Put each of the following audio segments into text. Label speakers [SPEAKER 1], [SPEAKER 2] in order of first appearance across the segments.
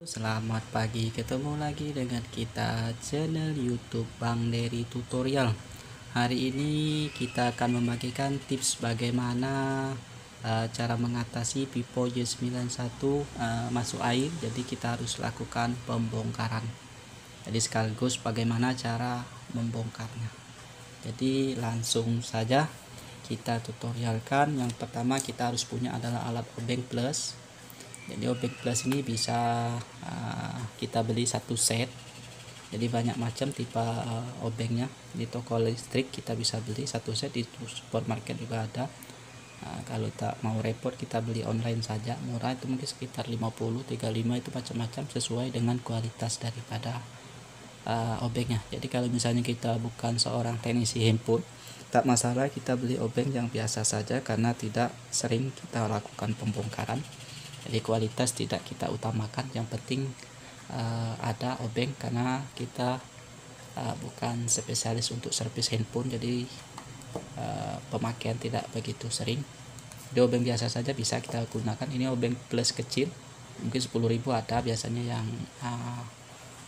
[SPEAKER 1] Selamat pagi, ketemu lagi dengan kita channel YouTube Bang Dery Tutorial. Hari ini kita akan membagikan tips bagaimana cara mengatasi Vivo Y91 masuk air. Jadi kita harus lakukan pembongkaran. Jadi sekaligus bagaimana cara membongkarnya. Jadi langsung saja kita tutorialkan. Yang pertama kita harus punya adalah alat obeng plus. Jadi obeng plus ini bisa kita beli satu set. Jadi banyak macam tipe obengnya. Di toko listrik kita bisa beli satu set, di supermarket juga ada. Kalau tak mau repot kita beli online saja, murah, itu mungkin sekitar 50 35, itu macam-macam sesuai dengan kualitas daripada obengnya. Jadi kalau misalnya kita bukan seorang teknisi handphone, tak masalah kita beli obeng yang biasa saja, karena tidak sering kita lakukan pembongkaran. Jadi kualitas tidak kita utamakan, yang penting ada obeng, karena kita bukan spesialis untuk servis handphone, jadi pemakaian tidak begitu sering. Di obeng biasa saja bisa kita gunakan. Ini obeng plus kecil, mungkin 10.000 ada biasanya yang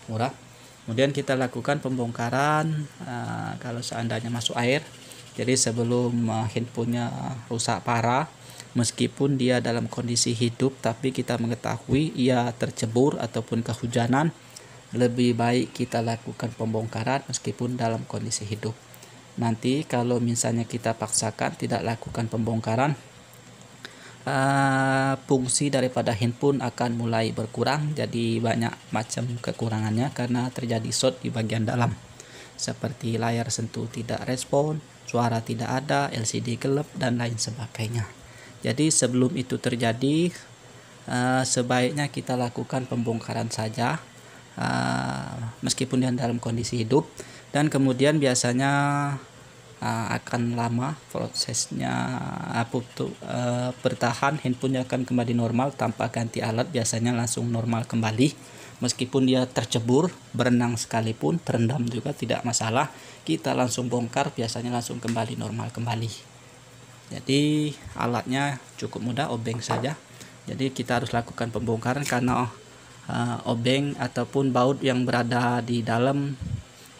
[SPEAKER 1] murah. Kemudian kita lakukan pembongkaran kalau seandainya masuk air. Jadi sebelum handphonenya rusak parah, meskipun dia dalam kondisi hidup, tapi kita mengetahui ia tercebur ataupun kehujanan, lebih baik kita lakukan pembongkaran meskipun dalam kondisi hidup. Nanti kalau misalnya kita paksakan tidak lakukan pembongkaran, fungsi daripada handphone akan mulai berkurang. Jadi banyak macam kekurangannya karena terjadi short di bagian dalam, seperti layar sentuh tidak respon, suara tidak ada, LCD gelap, dan lain sebagainya. Jadi sebelum itu terjadi, sebaiknya kita lakukan pembongkaran saja, meskipun dia dalam kondisi hidup. Dan kemudian biasanya akan lama prosesnya, bertahan, handphonenya akan kembali normal tanpa ganti alat, biasanya langsung normal kembali. Meskipun dia tercebur, berenang sekalipun, terendam juga tidak masalah, kita langsung bongkar, biasanya langsung kembali normal kembali. Jadi alatnya cukup mudah, obeng saja. Jadi kita harus lakukan pembongkaran karena obeng ataupun baut yang berada di dalam,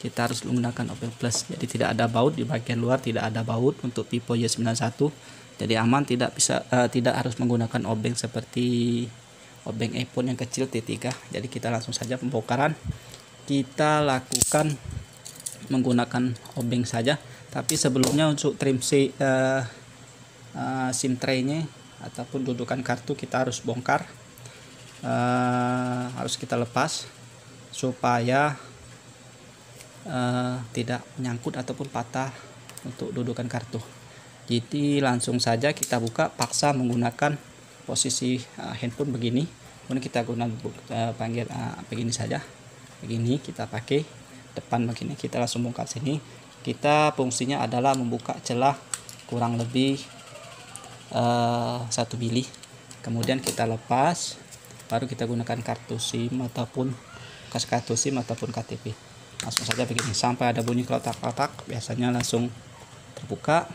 [SPEAKER 1] kita harus menggunakan obeng plus. Jadi tidak ada baut di bagian luar, tidak ada baut untuk Vivo Y91. Jadi aman, tidak harus menggunakan obeng seperti obeng iPhone yang kecil T3. Jadi kita langsung saja pembongkaran. Kita lakukan menggunakan obeng saja. Tapi sebelumnya untuk trim SIM tray-nya ataupun dudukan kartu kita harus bongkar. Harus kita lepas supaya tidak menyangkut ataupun patah untuk dudukan kartu. Jadi langsung saja kita buka, paksa menggunakan posisi handphone begini, kemudian kita gunakan begini saja, begini kita pakai depan begini, kita langsung bongkar sini. Kita fungsinya adalah membuka celah kurang lebih 1 mili, kemudian kita lepas, baru kita gunakan kartu SIM ataupun kartu SIM ataupun KTP. Langsung saja begini sampai ada bunyi kotak-kotak, biasanya langsung terbuka.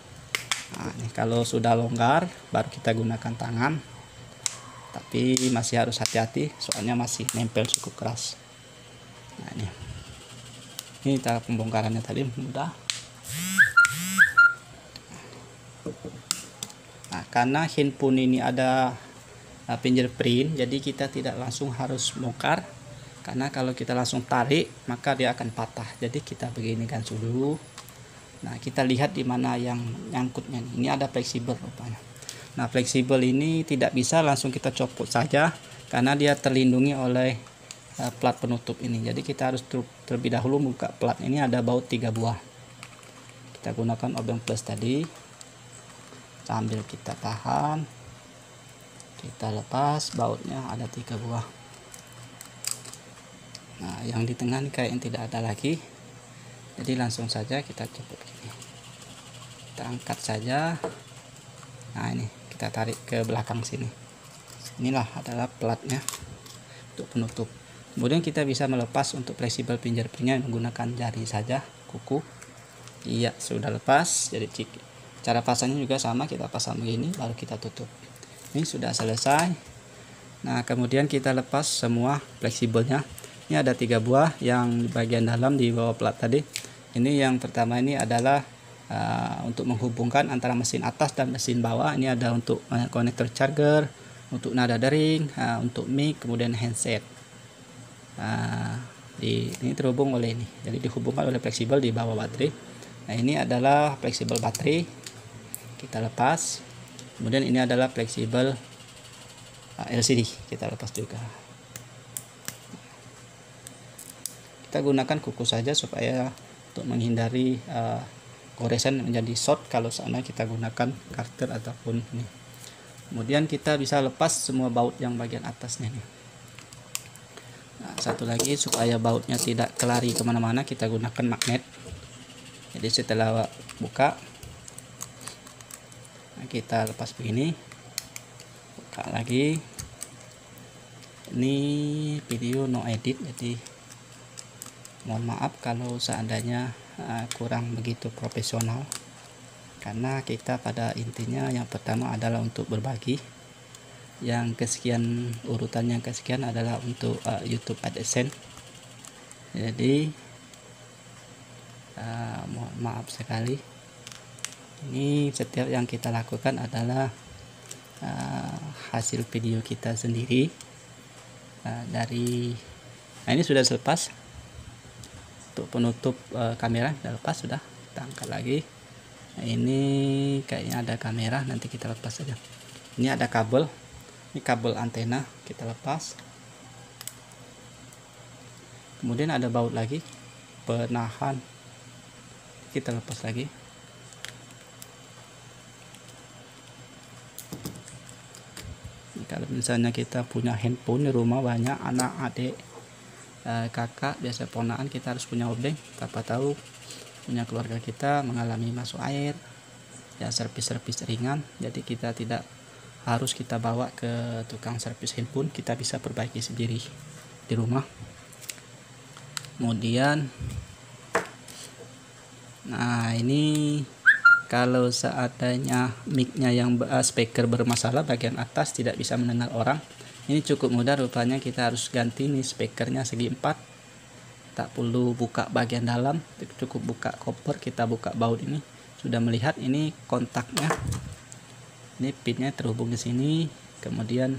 [SPEAKER 1] Nah, ini kalau sudah longgar baru kita gunakan tangan, tapi masih harus hati-hati soalnya masih nempel cukup keras. Nah, ini cara pembongkarannya tadi mudah. Nah, karena handphone ini ada fingerprint, jadi kita tidak langsung harus bongkar, karena kalau kita langsung tarik maka dia akan patah. Jadi kita beginikan dulu. Nah, kita lihat di mana yang nyangkutnya. Ini ada fleksibel rupanya. Nah, fleksibel ini tidak bisa langsung kita copot saja karena dia terlindungi oleh plat penutup ini. Jadi kita harus terlebih dahulu buka plat. Ini ada baut 3 buah. Kita gunakan obeng plus tadi. Sambil kita tahan, kita lepas bautnya, ada 3 buah. Nah, yang di tengah ini kayak yang tidak ada lagi. Jadi langsung saja kita copot gini. Kita angkat saja. Nah, ini kita tarik ke belakang sini. Inilah adalah platnya untuk penutup. Kemudian kita bisa melepas untuk fleksibel fingerprintnya menggunakan jari saja, kuku. Iya, sudah lepas. Jadi cara pasangnya juga sama, kita pasang begini baru kita tutup. Ini sudah selesai. Nah, kemudian kita lepas semua fleksibelnya. Ini ada 3 buah yang bagian dalam di bawah plat tadi. Ini yang pertama ini adalah untuk menghubungkan antara mesin atas dan mesin bawah. Ini ada untuk konektor charger, untuk nada dering, untuk mic, kemudian handset. Ini terhubung oleh ini, jadi dihubungkan oleh fleksibel di bawah baterai. Nah, ini adalah fleksibel baterai, kita lepas. Kemudian ini adalah fleksibel LCD, kita lepas juga. Kita gunakan kuku saja supaya untuk menghindari goresan menjadi short kalau sana kita gunakan karter ataupun ini. Kemudian kita bisa lepas semua baut yang bagian atasnya nih. Nah, satu lagi supaya bautnya tidak kelari kemana-mana, kita gunakan magnet. Jadi setelah buka, nah, kita lepas begini, buka lagi. Ini video no edit, jadi mohon maaf kalau seandainya kurang begitu profesional, karena kita pada intinya yang pertama adalah untuk berbagi, yang kesekian urutan yang kesekian adalah untuk YouTube AdSense. Jadi mohon maaf sekali, ini setiap yang kita lakukan adalah hasil video kita sendiri dari. Nah, ini sudah selepas. Untuk penutup kamera sudah lepas, sudah kita angkat lagi. Nah, ini kayaknya ada kamera, nanti kita lepas saja. Ini ada kabel, ini kabel antena, kita lepas. Kemudian ada baut lagi penahan, kita lepas lagi. Kalau misalnya kita punya handphone di rumah, banyak anak, adik, kakak, biasa ponaan, kita harus punya obeng. Siapa tahu punya keluarga kita mengalami masuk air, ya servis-servis ringan, jadi kita tidak harus kita bawa ke tukang servis handphone, kita bisa perbaiki sendiri di rumah. Kemudian nah, ini kalau seandainya micnya yang speaker bermasalah bagian atas tidak bisa mendengar orang, ini cukup mudah, rupanya kita harus ganti nih speakernya segi 4. Tak perlu buka bagian dalam, cukup buka koper, kita buka baut ini. Sudah melihat ini kontaknya. Ini pinnya terhubung di sini, kemudian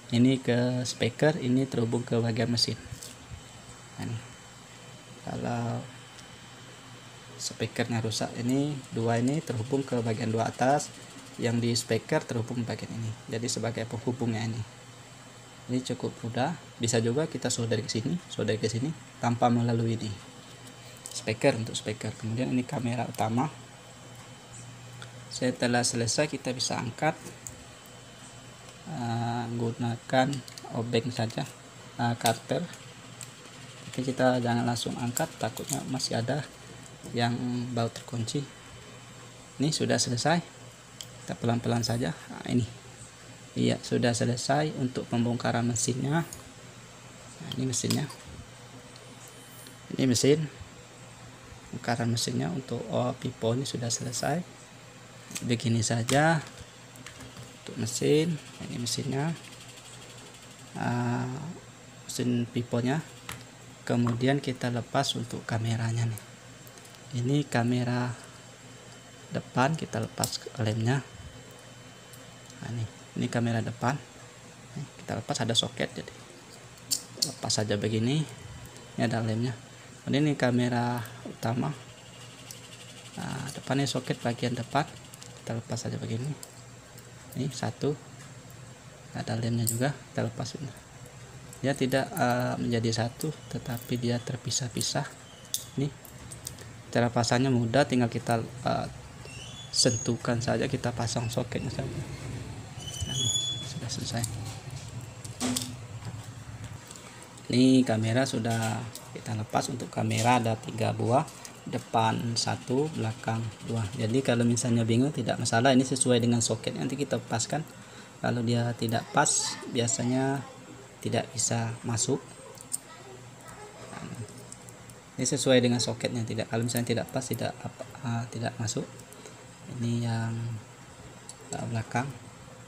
[SPEAKER 1] ini ke speaker, ini terhubung ke bagian mesin. Nah, ini. Kalau speakernya rusak, ini dua ini terhubung ke bagian dua atas, yang di speaker terhubung bagian ini. Jadi sebagai penghubungnya ini cukup mudah. Bisa juga kita solder ke sini tanpa melalui ini speaker, untuk speaker. Kemudian ini kamera utama. Setelah selesai kita bisa angkat gunakan obeng saja, karter. Tapi kita jangan langsung angkat, takutnya masih ada yang baut terkunci. Ini sudah selesai, kita pelan-pelan saja. Nah, ini iya, sudah selesai untuk pembongkaran mesinnya. Nah, ini mesinnya, ini mesin, bongkaran mesinnya untuk pipo ini sudah selesai. Begini saja untuk mesin. Ini mesinnya, mesin piponya. Kemudian kita lepas untuk kameranya nih. Ini kamera depan, kita lepas lemnya. Nah, ini kamera depan, kita lepas, ada soket, jadi lepas saja begini. Ini ada lemnya. Kemudian ini kamera utama, nah, depannya soket bagian depan, kita lepas saja begini. Ini satu, ada lemnya juga, kita lepas ini. Dia tidak menjadi satu, tetapi dia terpisah-pisah. Ini cara pasangnya mudah, tinggal kita sentuhkan saja, kita pasang soketnya saja. Nah, sudah selesai. Ini kamera sudah kita lepas. Untuk kamera ada 3 buah, depan 1, belakang 2. Jadi kalau misalnya bingung tidak masalah, ini sesuai dengan soket, nanti kita lepaskan. Kalau dia tidak pas, biasanya tidak bisa masuk. Ini sesuai dengan soketnya, tidak, kalau misalnya tidak pas, tidak masuk. Ini yang belakang.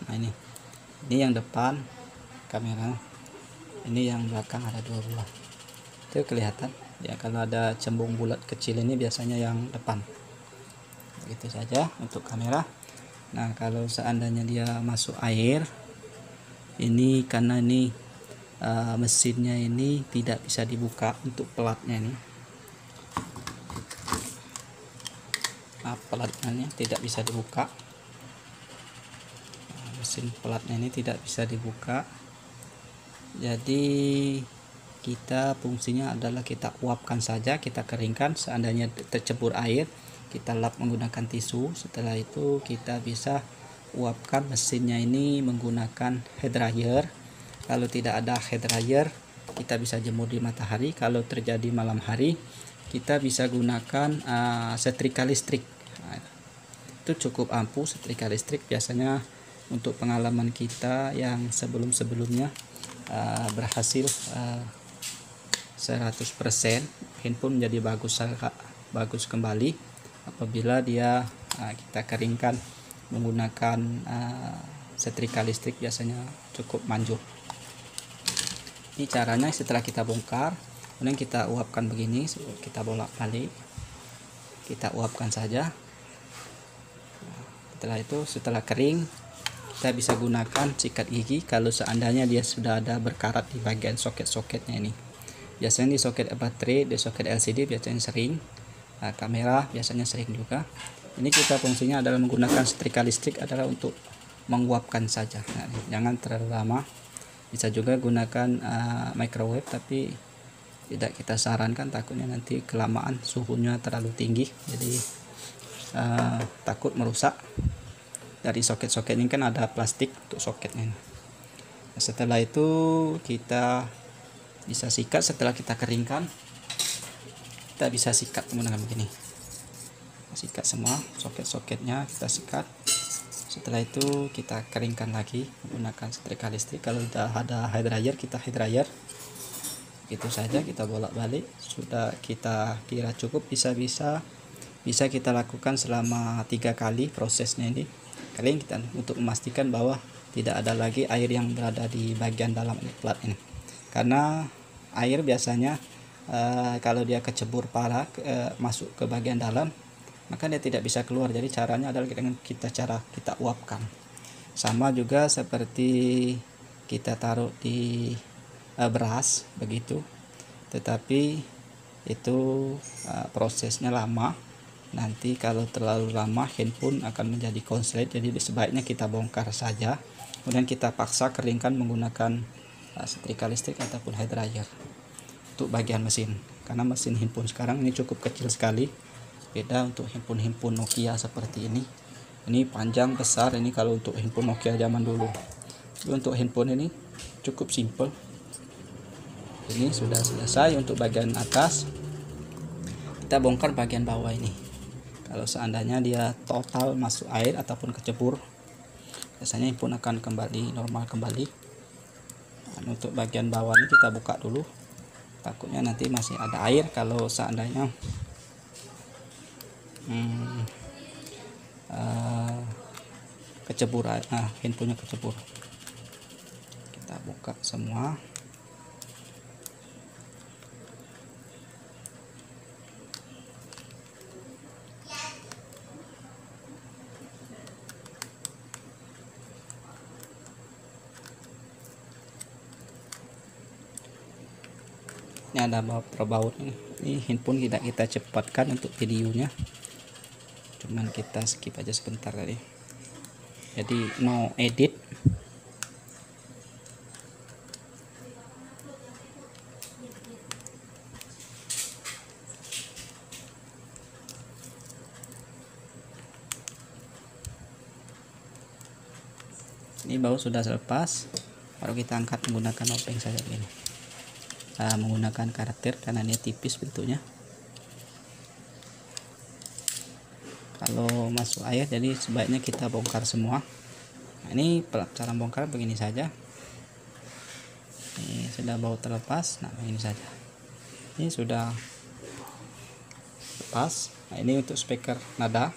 [SPEAKER 1] Nah, ini yang depan kamera. Ini yang belakang ada 2 buah, itu kelihatan ya. Kalau ada cembung bulat kecil ini biasanya yang depan. Begitu saja untuk kamera. Nah, kalau seandainya dia masuk air, ini karena ini mesinnya ini tidak bisa dibuka untuk pelatnya ini. Pelatnya ini tidak bisa dibuka. Mesin pelatnya ini tidak bisa dibuka. Jadi kita fungsinya adalah kita uapkan saja, kita keringkan. Seandainya tercebur air, kita lap menggunakan tisu. Setelah itu kita bisa uapkan mesinnya ini menggunakan head dryer. Kalau tidak ada head dryer, kita bisa jemur di matahari. Kalau terjadi malam hari, kita bisa gunakan setrika listrik. Nah, itu cukup ampuh setrika listrik. Biasanya untuk pengalaman kita yang sebelumnya berhasil 100% handphone menjadi bagus kembali apabila dia kita keringkan menggunakan setrika listrik. Biasanya cukup manjur. Ini caranya. Setelah kita bongkar, kemudian kita uapkan begini, kita bolak-balik, kita uapkan saja. Setelah itu, setelah kering, kita bisa gunakan sikat gigi kalau seandainya dia sudah ada berkarat di bagian soket-soketnya ini. Biasanya di soket baterai, di soket LCD biasanya sering, kamera biasanya sering juga. Ini kita fungsinya adalah menggunakan setrika listrik adalah untuk menguapkan saja. Nah, jangan terlalu lama. Bisa juga gunakan microwave, tapi tidak kita sarankan, takutnya nanti kelamaan suhunya terlalu tinggi, jadi takut merusak. Dari soket-soket ini kan ada plastik untuk soketnya. Nah, setelah itu kita bisa sikat. Setelah kita keringkan, kita bisa sikat menggunakan begini. Sikat semua soket-soketnya, kita sikat. Setelah itu kita keringkan lagi menggunakan setrika listrik. Kalau tidak ada hair dryer, kita hair dryer. Begitu saja, kita bolak-balik. Sudah kita kira cukup. Bisa kita lakukan selama 3 kali prosesnya ini. Kalian kita untuk memastikan bahwa tidak ada lagi air yang berada di bagian dalam plat ini. Karena air biasanya kalau dia kecebur parah masuk ke bagian dalam, maka dia tidak bisa keluar. Jadi caranya adalah dengan kita uapkan. Sama juga seperti kita taruh di beras begitu, tetapi itu prosesnya lama. Nanti kalau terlalu lama handphone akan menjadi konslet. Jadi sebaiknya kita bongkar saja, kemudian kita paksa keringkan menggunakan setrika listrik ataupun hair dryer untuk bagian mesin. Karena mesin handphone sekarang ini cukup kecil sekali, beda untuk handphone Nokia seperti ini. Ini panjang besar. Ini kalau untuk handphone Nokia zaman dulu. Untuk handphone ini cukup simple. Ini sudah selesai untuk bagian atas. Kita bongkar bagian bawah ini. Kalau seandainya dia total masuk air ataupun kecebur, biasanya handphone akan kembali normal kembali. Dan untuk bagian bawah ini kita buka dulu, takutnya nanti masih ada air kalau seandainya kecebur, handphonenya kecebur. Kita buka semua. Ini ada perbaut ini handphone tidak kita cepatkan untuk videonya, cuman kita skip aja sebentar tadi, jadi no edit. Ini baut sudah selepas, baru kita angkat menggunakan obeng saja ini. Menggunakan karakter karena ini tipis bentuknya. Kalau masuk air, jadi sebaiknya kita bongkar semua. Nah, ini cara bongkar begini saja. Ini sudah baut terlepas. Nah, ini saja. Ini sudah lepas. Nah, ini untuk speaker nada.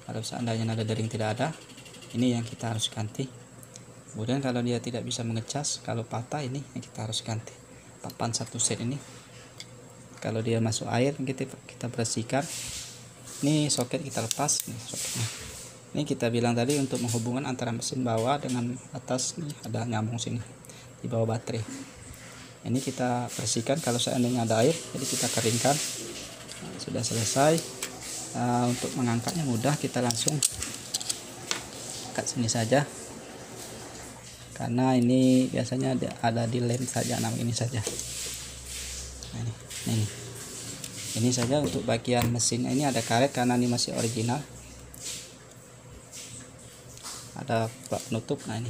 [SPEAKER 1] Kalau seandainya nada dering tidak ada, ini yang kita harus ganti. Kemudian kalau dia tidak bisa mengecas, kalau patah ini kita harus ganti papan 1 set ini. Kalau dia masuk air kita bersihkan. Ini soket kita lepas nih soketnya. Ini kita bilang tadi untuk menghubungkan antara mesin bawah dengan atas, nih ada nyambung sini di bawah baterai. Ini kita bersihkan kalau seandainya ada air, jadi kita keringkan. Nah, sudah selesai. Untuk mengangkatnya mudah, kita langsung angkat sini saja, karena ini biasanya ada di lem saja, ini saja. Nah, ini saja untuk bagian mesinnya. Ini ada karet karena ini masih original, ada penutup. Nah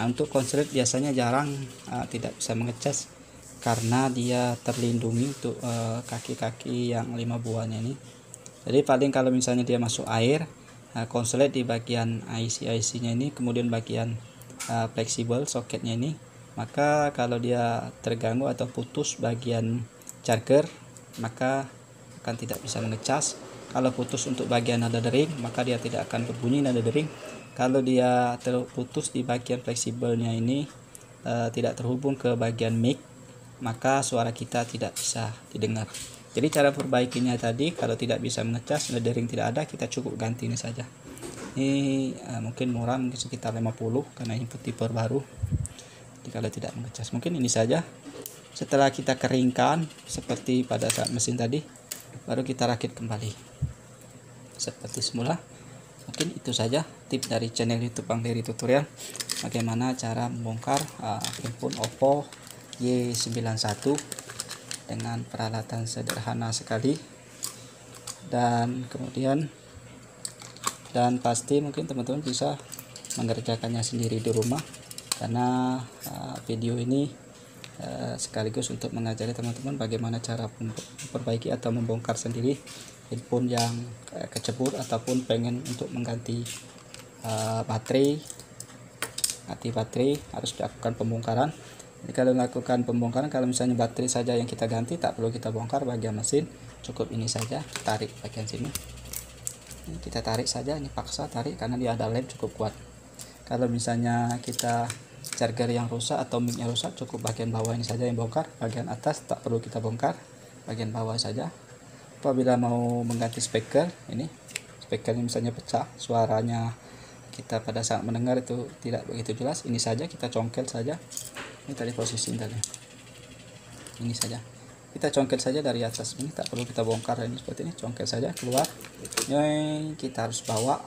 [SPEAKER 1] untuk konslet biasanya jarang tidak bisa mengecas karena dia terlindungi untuk kaki-kaki yang 5 buahnya ini. Jadi paling kalau misalnya dia masuk air, konslet di bagian IC nya ini, kemudian bagian fleksibel soketnya ini, maka kalau dia terganggu atau putus bagian charger, maka akan tidak bisa mengecas. Kalau putus untuk bagian nada dering, maka dia tidak akan berbunyi nada dering. Kalau dia terputus di bagian fleksibelnya ini, tidak terhubung ke bagian mic, maka suara kita tidak bisa didengar. Jadi cara perbaikinya tadi, kalau tidak bisa mengecas, nada dering tidak ada, kita cukup ganti ini saja. Ini mungkin murah, mungkin sekitar 50 karena ini tipe baru. Jadi kalau tidak mengecas, mungkin ini saja. Setelah kita keringkan seperti pada saat mesin tadi, baru kita rakit kembali seperti semula. Mungkin itu saja tips dari channel YouTube Bang Dery Tutorial, bagaimana cara membongkar handphone Oppo Y91 dengan peralatan sederhana sekali. Dan pasti mungkin teman-teman bisa mengerjakannya sendiri di rumah, karena video ini sekaligus untuk mengajari teman-teman bagaimana cara memperbaiki atau membongkar sendiri handphone yang kecebur ataupun pengen untuk mengganti baterai. Harus dilakukan pembongkaran. Jadi kalau melakukan pembongkaran, kalau misalnya baterai saja yang kita ganti, tak perlu kita bongkar bagian mesin, cukup ini saja, tarik bagian sini. Ini kita tarik saja, ini paksa tarik karena dia ada lem cukup kuat. Kalau misalnya kita charger yang rusak atau mic-nya rusak, cukup bagian bawah ini saja yang bongkar, bagian atas tak perlu kita bongkar, bagian bawah saja. Apabila mau mengganti speaker, ini speakernya misalnya pecah, suaranya kita pada saat mendengar itu tidak begitu jelas, ini saja kita congkel saja. Ini tadi posisi tadi, ini saja kita congkel saja dari atas, ini tak perlu kita bongkar. Ini seperti ini, congkel saja keluar. Ini kita harus bawa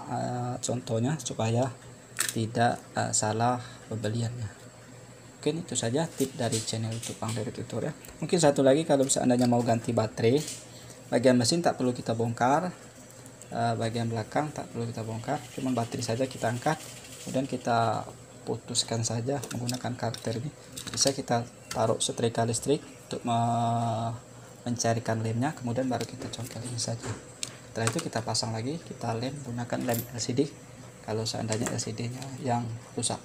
[SPEAKER 1] contohnya supaya tidak salah pembeliannya. Mungkin itu saja tips dari channel YouTube Bang Dery Tutorial. Mungkin satu lagi, kalau seandainya mau ganti baterai, bagian mesin tak perlu kita bongkar, bagian belakang tak perlu kita bongkar, cuma baterai saja kita angkat, kemudian kita putuskan saja menggunakan karter ini. Bisa kita taruh setrika listrik untuk mencarikan lemnya, kemudian baru kita congkel ini saja. Setelah itu kita pasang lagi, kita lem menggunakan lem LCD kalau seandainya LCD-nya yang rusak.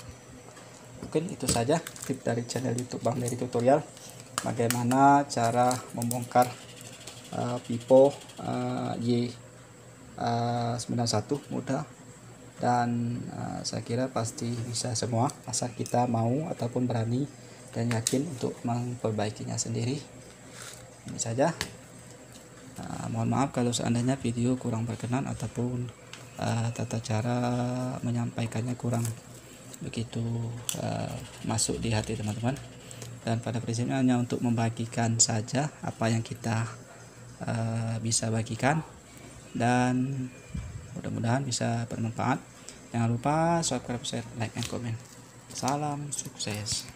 [SPEAKER 1] Mungkin itu saja tips dari channel YouTube Bang Dery Tutorial, bagaimana cara membongkar Vivo Y91 mudah, dan saya kira pasti bisa semua, asal kita mau ataupun berani dan yakin untuk memperbaikinya sendiri. Ini saja. Mohon maaf kalau seandainya video kurang berkenan ataupun tata cara menyampaikannya kurang begitu masuk di hati teman-teman. Dan pada prinsipnya hanya untuk membagikan saja apa yang kita bisa bagikan, dan mudah-mudahan bisa bermanfaat. Jangan lupa subscribe, share, like, and comment. Salam sukses.